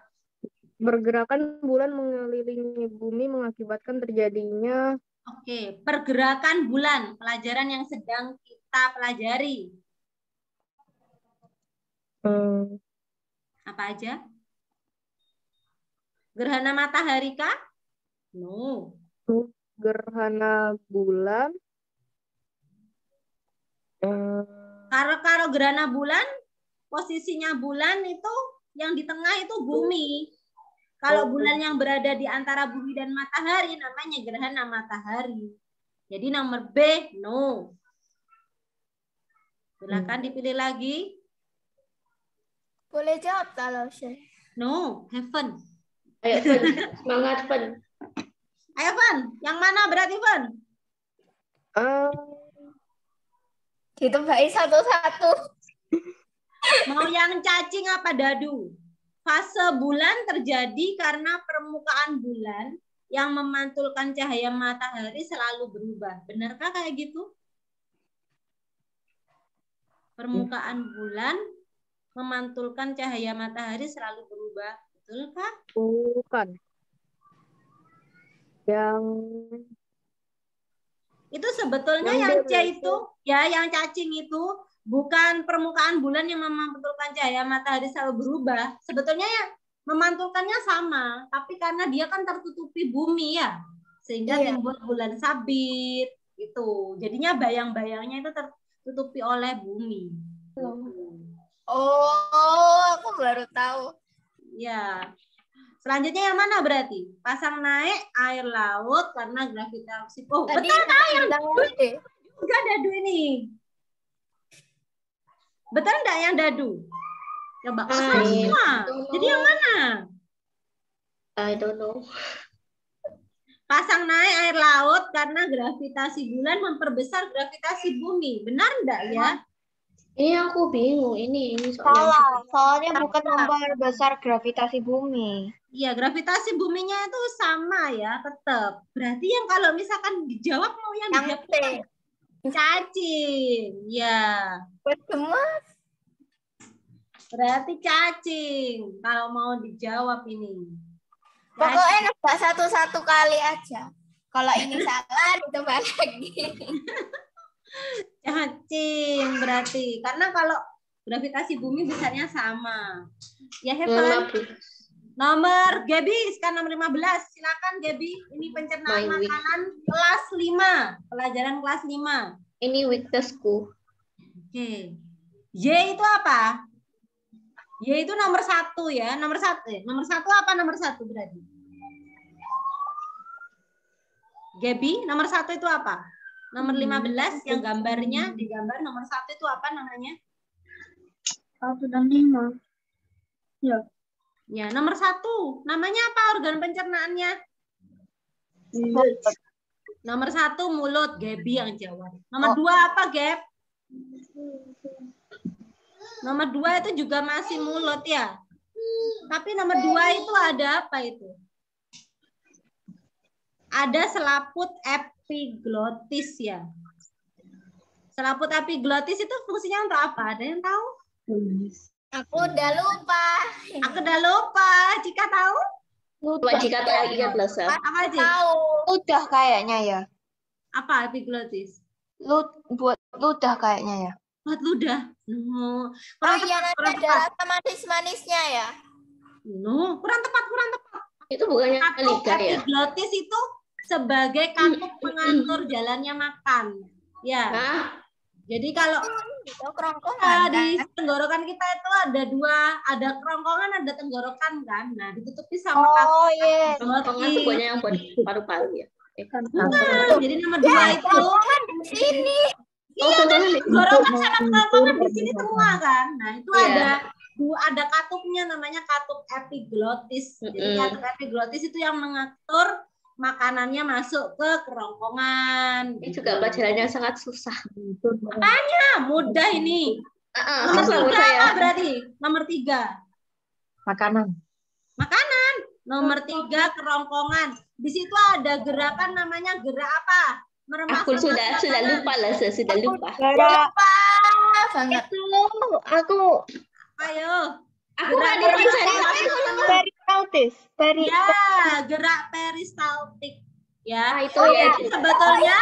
Pergerakan bulan mengelilingi bumi mengakibatkan terjadinya. Oke. Pergerakan bulan. Pelajaran yang sedang kita pelajari. Apa aja? Gerhana matahari kah? No. Gerhana bulan. Kalau gerhana bulan, posisinya bulan itu yang di tengah itu bumi. Kalau bulan yang berada di antara bumi dan matahari namanya gerhana matahari. Jadi nomor B, no. Silakan dipilih lagi. Boleh jawab kalau saya. No, heaven. Ayo, Fen. Semangat, Fen. Ayo, Fen. Yang mana berarti, Fen? Kita baik satu-satu. Mau yang cacing apa dadu? Fase bulan terjadi karena permukaan bulan yang memantulkan cahaya matahari selalu berubah. Benarkah kayak gitu? Permukaan bulan memantulkan cahaya matahari selalu berubah. Betulkah? Bukan. Yang itu sebetulnya yang C itu, ya yang cacing itu bukan permukaan bulan yang memantulkan cahaya matahari selalu berubah. Sebetulnya ya memantulkannya sama, tapi karena dia kan tertutupi bumi ya, sehingga timbul bulan sabit itu. Jadinya bayang-bayangnya itu tertutupi oleh bumi. Oh, aku baru tahu. Ya. Selanjutnya yang mana berarti? Pasang naik air laut karena gravitasi. Oh, betul air. Enggak dadu ini. Betul enggak yang dadu? Coba semua. Jadi yang mana? I don't know. Pasang naik air laut karena gravitasi bulan memperbesar gravitasi bumi. Benar enggak ya? Ini aku bingung. Ini Soalnya bukan memperbesar gravitasi bumi. Iya, gravitasi buminya itu sama ya, tetap. Berarti yang kalau misalkan dijawab mau yang dijawab cacing. Ya. Semua. Berarti cacing kalau mau dijawab ini. Pokoknya nembak satu-satu kali aja. Kalau ini salah ditambah lagi. Cacing berarti. Karena kalau gravitasi bumi besarnya sama. Ya, Heaven. Nomor Gaby, sekarang nomor 15. Silakan Gaby. Ini pencernaan makanan kelas 5. Pelajaran kelas 5. Ini weaknessku. Oke. Y itu apa? Y itu nomor 1 ya. Nomor 1. Nomor 1 apa nomor 1 berarti? Gaby, nomor 1 itu apa? Nomor 15 yang gambarnya digambar nomor 1 itu apa namanya? 1 dan 5. Ya. Ya, nomor 1. Namanya apa organ pencernaannya? Mulut. Nomor 1 mulut, Gaby yang jawab. Nomor 2 apa, Gab? Nomor 2 itu juga masih mulut ya. Tapi nomor 2 itu ada apa itu? Ada selaput epiglotis ya. Selaput epiglotis itu fungsinya untuk apa? Ada yang tahu? Aku udah lupa. Aku udah lupa. Jika tahu? Lupa jika tahu ingat loh, Sel. Apa sih? Tahu. Ludah kayaknya ya. Apa epiglotis? Buat ludah kayaknya ya. Buat ludah. No. Yang ada rasa manis-manisnya ya? No, kurang tepat. Itu bukannya Katup lidah ya? epiglotis itu sebagai katup pengatur jalannya makan. Ya. Hah? Jadi kalau kerongkongan di tenggorokan kita itu ada 2, ada kerongkongan, ada tenggorokan kan. Nah, ditutupi sama iya. Kerongkongan itu bukannya yang buat paru-paru ya? Bukan. Jadi nomor 2 itu kerongkongan di sini. Iya, dan tenggorokan sama kerongkongan di sini semua kan. Nah, itu ada katupnya namanya katup epiglotis. Jadi katup epiglotis itu yang mengatur makanannya masuk ke kerongkongan. Ini juga pelajarannya sangat susah. Apanya? Mudah ini. Nomor 3 apa berarti? Nomor 3. Makanan. Nomor 3 kerongkongan. Di situ ada gerakan namanya gerak apa? Aku sudah lupa lah, sudah lupa. Gerak aku Ayo. Aku nggak peristaltis. Ya, gerak peristaltik. Ya, itu ya. Jadi sebetulnya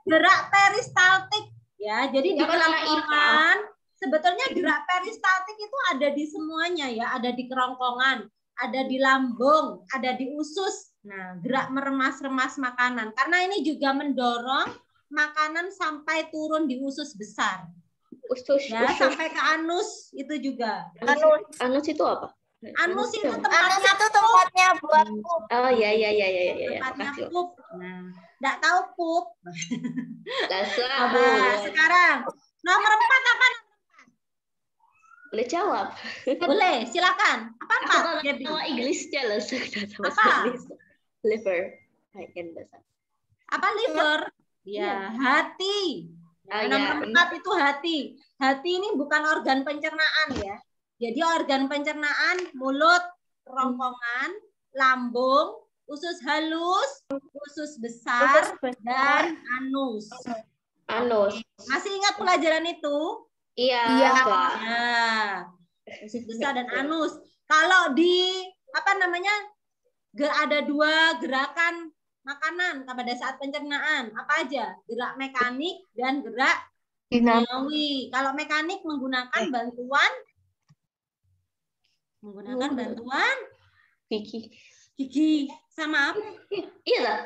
gerak peristaltik. Ya, jadi di kerongkongan sebetulnya gerak peristaltik itu ada di semuanya ya, ada di kerongkongan, ada di lambung, ada di usus. Nah, gerak meremas-remas makanan. Karena ini juga mendorong makanan sampai turun di usus besar. Ya, sampai ke anus itu juga. Anus itu apa? Anus itu tempatnya buat pup. Oh iya. Tempatnya pup. Nah, enggak tahu pup. Dasar. Sekarang nomor 4 apa? Boleh jawab? Boleh, silakan. Apa? Nama Inggrisnya loh, apa? Liver. Apa liver? Ya, hati. Nomor 4 itu hati. Hati ini bukan organ pencernaan ya. Jadi organ pencernaan mulut, kerongkongan, lambung, usus halus, usus besar, dan anus. Masih ingat pelajaran itu? Iya. Ya. Usus besar dan anus. Kalau di ada 2 gerakan makanan pada saat pencernaan. Apa aja? Gerak mekanik dan gerak kimiawi. Kalau mekanik menggunakan bantuan gigi sama apa? Iya.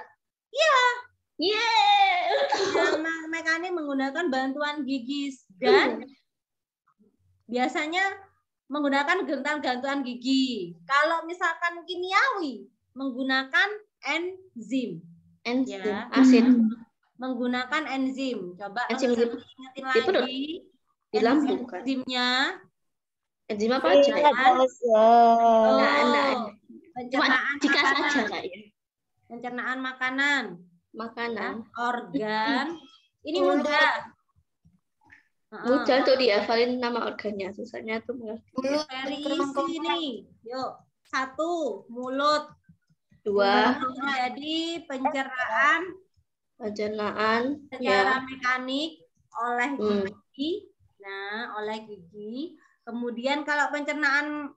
Sama mekanik menggunakan bantuan gigi dan biasanya menggunakan gantuan gigi. Kalau misalkan kimiawi menggunakan enzim. Ya. Asin. Menggunakan enzim. Coba ingetin lagi. Di lambung kan. Enzimnya. Enzim apa aja? Pencernaan jika makanan. saja Kak ya. Pencernaan makanan. Organ. Ini mudah. Mudah tuh dihafalin nama organnya. Susahnya tuh perisi ini. Yuk. 1, mulut. 2, jadi pencernaan secara mekanik oleh gigi. Nah, oleh gigi. Kemudian kalau pencernaan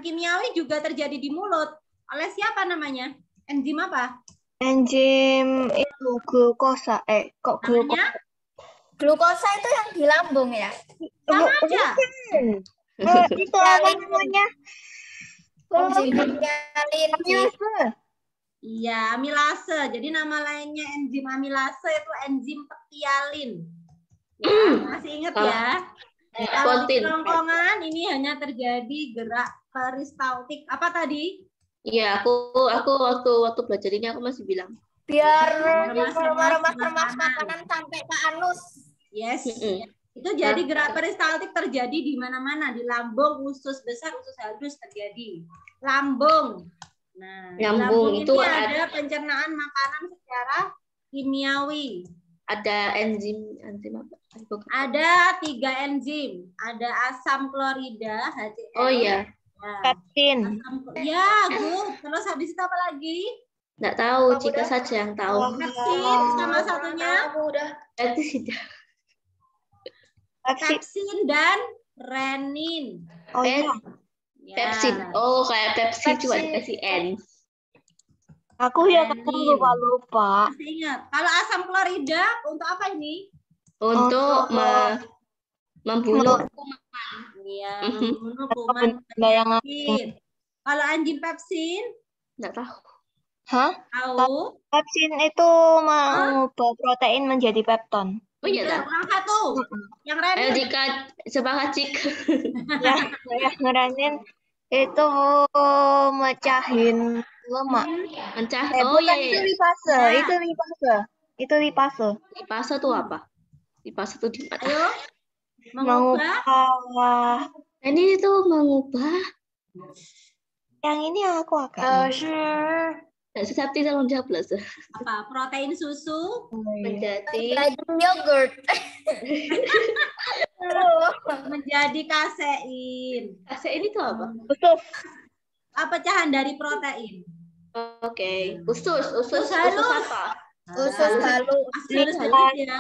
kimiawi juga terjadi di mulut. Oleh siapa namanya? Enzim apa? Enzim itu glukosa. Kok glukosa? Glukosa itu yang di lambung ya? Sama aja. Itu apa namanya? Iya, amilase. Jadi nama lainnya enzim amilase itu enzim pektialin. Ya, masih ingat ya? Kalau di kerongkongan ini hanya terjadi gerak peristaltik. Apa tadi? Iya, aku waktu belajar ini aku masih bilang. Biar remas-remas makanan sampai ke anus. Yes. Itu jadi gerak peristaltik terjadi di mana-mana, di lambung, usus besar, usus halus terjadi. Lambung. Nah, lambung itu ada pencernaan makanan secara kimiawi. Ada enzim apa? Ada 3 enzim. Ada asam klorida, HCl. Oh iya. Peptin. Ya, good. Terus habis itu apa lagi? Nggak tahu, Cika saja yang tahu. Pepsin sama satunya. Pepsin dan renin. Oh iya. Pepsin. Oh, kayak Pepsi cuma dikasih N. Aku ya lupa. Masih ingat. Kalau asam klorida untuk apa ini? Untuk membunuh kuman. Iya, membunuh kuman. Kalau enzim pepsin? Nggak tahu. Hah? Tahu? Pepsin itu mengubah protein menjadi pepton. Oh iya, orang satu. Yang renin. Jika semangat Cika. Ya, ngerenin itu mecahin lemak. Oh iya. Itu lipase. Lipase itu apa? Lipase itu di mana? Ayo. Mengubah. Ini tuh mengubah. Yang ini aku akan. Septi tolong jawab lah. Apa? Protein susu menjadi yogurt. Menjadi kasein. Kasein itu apa? Betul. pecahan dari protein. Oke. Usus halus. apa? Usus halus. Ya.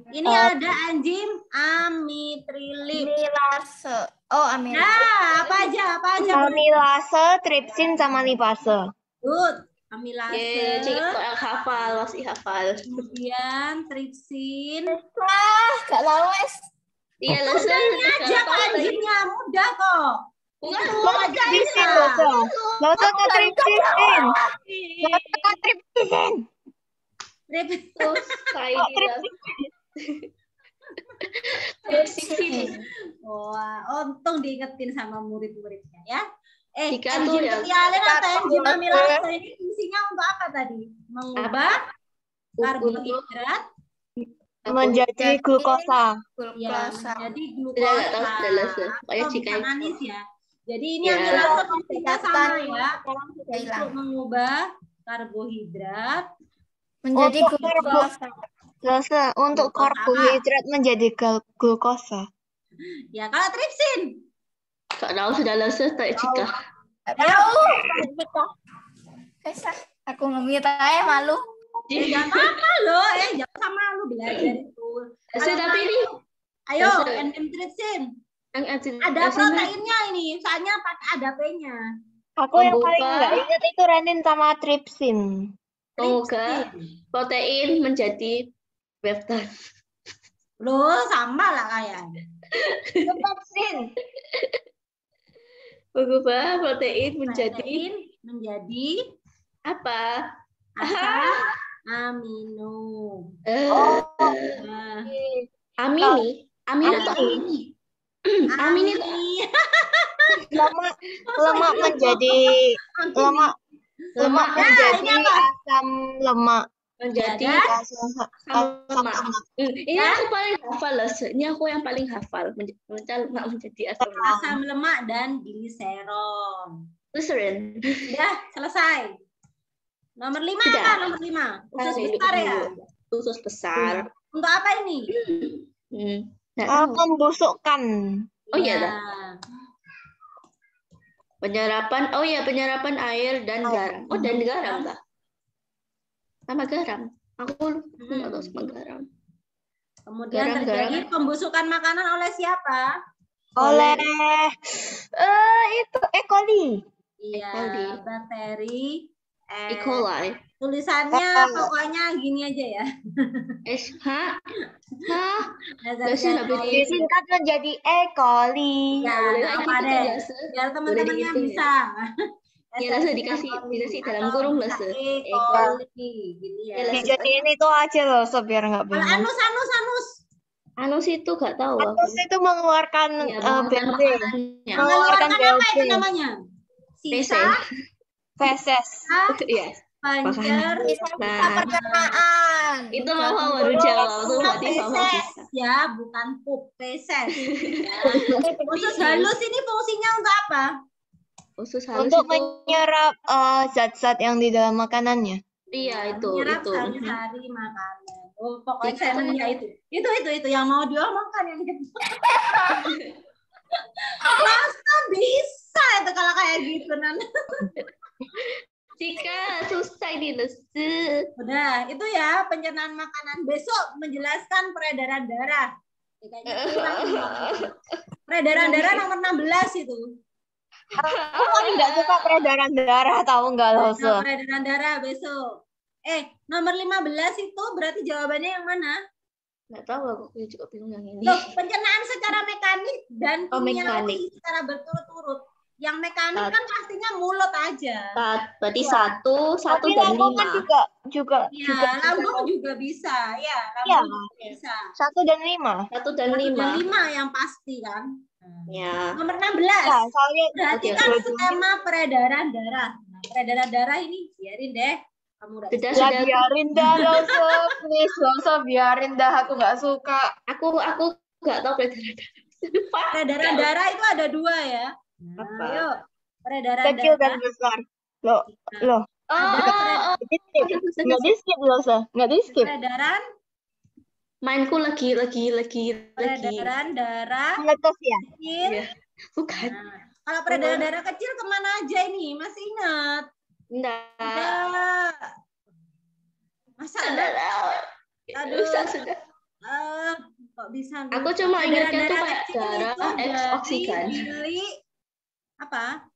Ini ada enzim amitripsin. Amilase. Oh, amilase. Nah, apa aja? Amilase, tripsin, sama lipase. Good. Amilase. Cik hafal, masih hafal. Kemudian tripsin. Gak tahu, es. Iya, Ini aja Pak enzimnya, mudah kok. Tripsin, Lose ke tripsin. Wah, untung diingetin sama murid-muridnya ya. Jika enzim ketialen atau enzim amilase ini fungsinya untuk apa tadi? Mengubah karbohidrat menjadi glukosa. Ya, menjadi glukosa. Manis ya. Jadi ini amilase fungsinya sama ya. Untuk mengubah karbohidrat menjadi glukosa. Untuk karbohidrat menjadi glukosa. Ya, kalau tripsin? Gak tahu sudah selesai tak Cika. Tahu. Aku ngemit aja malu. Jangan apa-apa loh, jangan malu belajar itu. Tapi ini. Ayo, enzim tripsin. Ada proteinnya ini, soalnya ada P-nya. Aku yang paling nggak ingat itu renin sama tripsin. Semoga protein menjadi peptid. Loh, sama lah kayaknya. Tripsin. Mengubah protein menjadi apa? Asam amino. Amini atau amini? Amini lemak menjadi lemak menjadi asam lemak. Menjadi asam lemak. Ini aku paling hafal loh. Ini aku yang paling hafal. Lemak menjadi asam lemak. Asam lemak dan gliseron. Glycerin. Sudah selesai. Nomor 5 apa? Nomor 5. Usus besar ya? Usus besar. Untuk apa ini? Membusukkan. Oh iya. Penyerapan air dan garam. Oh, dan garam lah. Sama garam. Aku nggak tahu sama garam. Kemudian terjadi pembusukan makanan oleh siapa? Oleh itu E. coli. Iya, bakteri E. coli. Tulisannya pokoknya gini aja ya. Disingkat menjadi E. coli. Ya, apa deh? Biar teman-temannya bisa. Ya, dikasih dalam kurung lese. E. coli, gini ya. Dijadiin itu aja loh, biar nggak bingung. Anus itu nggak tahu. Anus itu mengeluarkan BB. Mengeluarkan apa itu namanya? Feses. Iya. Pancer pencernaan. Itu mama baru jawab tuh berarti mama bisa. Ya, bukan pup, feses. Usus halus ini fungsinya untuk apa? Usus halus untuk menyerap zat-zat yang di dalam makanannya. Iya, itu. Menyerap sari-sari makanan. Oh, pokoknya semennya itu. Itu yang mau diomongkan yang gitu. Masa bisa itu kalau kayak gitu Nan? Jika susah ini lesu. Udah, itu ya pencernaan makanan. Besok menjelaskan peredaran darah. Peredaran darah nomor 16 itu. Aku paling nggak suka peredaran darah, tahu nggak lo? Peredaran darah besok. Nomor 15 itu berarti jawabannya yang mana? Nggak tahu, aku juga bingung yang ini. Loh, pencernaan secara mekanik dan kimiawi secara berturut-turut. Yang mekanik kan pastinya mulut aja. Berarti satu dan 5. Juga. Lambung juga bisa. Ya, lambung bisa. 1 dan 5. 1 dan 5. 1 dan 5 yang pasti kan. Ya. Nomor 16. Berarti kan skema peredaran darah. Nah, peredaran darah ini biarin deh. Kamu sudah biarin dah, Loso. Please, Loso, biarin dah. Aku nggak suka. Aku nggak tahu peredaran darah. Peredaran darah itu ada 2 ya. Apa? Ayo, peredaran kecil darah. dan besar. Loh. Nggak di skip, Loso. Nggak di skip. Peredaran. Mainku lagi. Peredaran darah. Meletus ya? Iya. Bukan. Nah, Kalau peredaran darah kecil kemana aja ini? Masih ingat? Enggak. Masa enggak? Aduh. Sudah. Kok bisa? Aku cuma ingatnya tuh kayak darah, dari oksigen. bilik apa?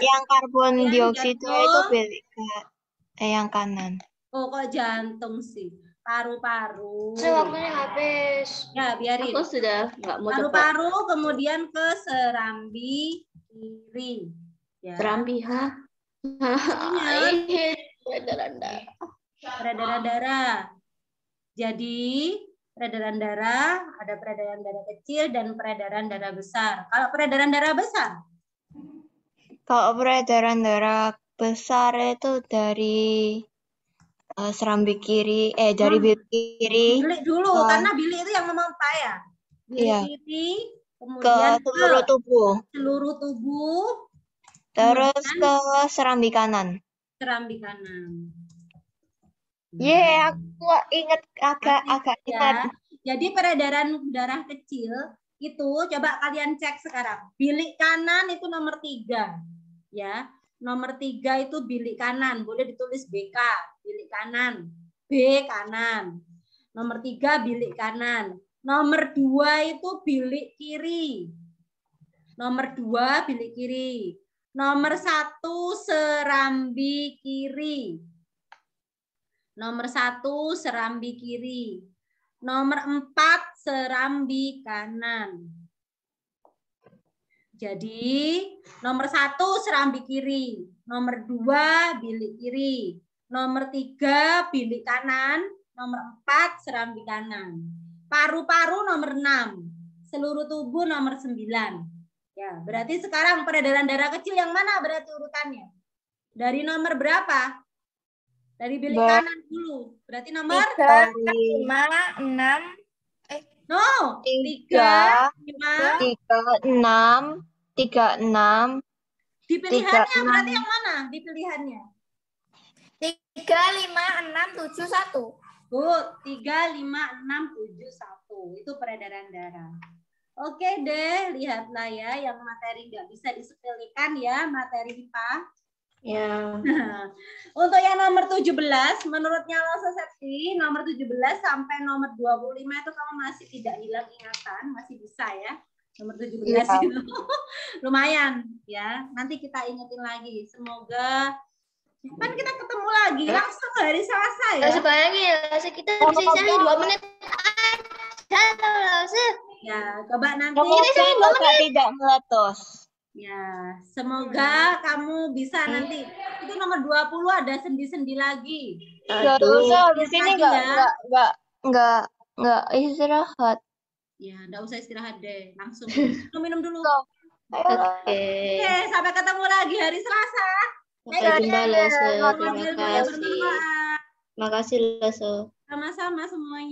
Yang karbon dioksida itu bilik yang kanan. Oh, kok jantung sih? Paru-paru. Waktunya habis. Ya, biarin. Aku sudah nggak mau paru-paru, kemudian ke serambi kiri. Ya. Serambi, peredaran darah. Peredaran darah. Jadi, peredaran darah, ada peredaran darah kecil dan peredaran darah besar. Kalau peredaran darah besar? Kalau peredaran darah besar itu dari serambi kiri, dari bilik kiri. Bilik dulu, karena bilik itu yang memompa ya. Bilik kiri, kemudian ke seluruh tubuh. Seluruh tubuh. Terus ke serambi kanan. Serambi kanan. Aku ingat agak ingat. Jadi peredaran darah kecil itu coba kalian cek sekarang. Bilik kanan itu nomor 3, ya. Nomor 3 itu bilik kanan, boleh ditulis BK, bilik kanan. B kanan. Nomor 3 bilik kanan. Nomor 2 itu bilik kiri. Nomor 2 bilik kiri. Nomor 1 serambi kiri. Nomor 1 serambi kiri. Nomor 4 serambi kanan. Jadi nomor 1 serambi kiri. Nomor 2 bilik kiri. Nomor 3 bilik kanan. Nomor 4 serambi kanan. Paru-paru nomor 6. Seluruh tubuh nomor 9. Ya, berarti sekarang peredaran darah kecil yang mana berarti urutannya? Dari nomor berapa? Dari bilik kanan dulu. Berarti nomor 3, 5, 6. No, 3, 6, 36. Di pilihannya berarti yang mana? Di pilihannya. 3, 5, 6, 7, 1. Good. 3, 5, 6, 7, 1. Itu peredaran darah. Oke deh, lihatlah ya yang materi nggak bisa disepelekan ya, materi IPA. Ya. Untuk yang nomor 17, menurutnya Loso Septi, nomor 17 sampai nomor 25 itu kamu masih tidak hilang ingatan, masih bisa ya. Nomor 17 itu lumayan ya. Nanti kita ingetin lagi. Semoga kan kita ketemu lagi langsung hari Selasa ya. Sebayangin, kita bisa cari 2 menit aja. Ya, coba nanti. Semoga tidak meletus. Ya, semoga kamu bisa nanti. Itu nomor 20 ada sendi-sendi lagi. Aduh, habis ini enggak istirahat. Ya, enggak usah istirahat deh, langsung minum dulu. Oke, sampai ketemu lagi hari Selasa. Sampai jumpa Loso, terima kasih. Terima kasih Loso. Sama-sama semuanya.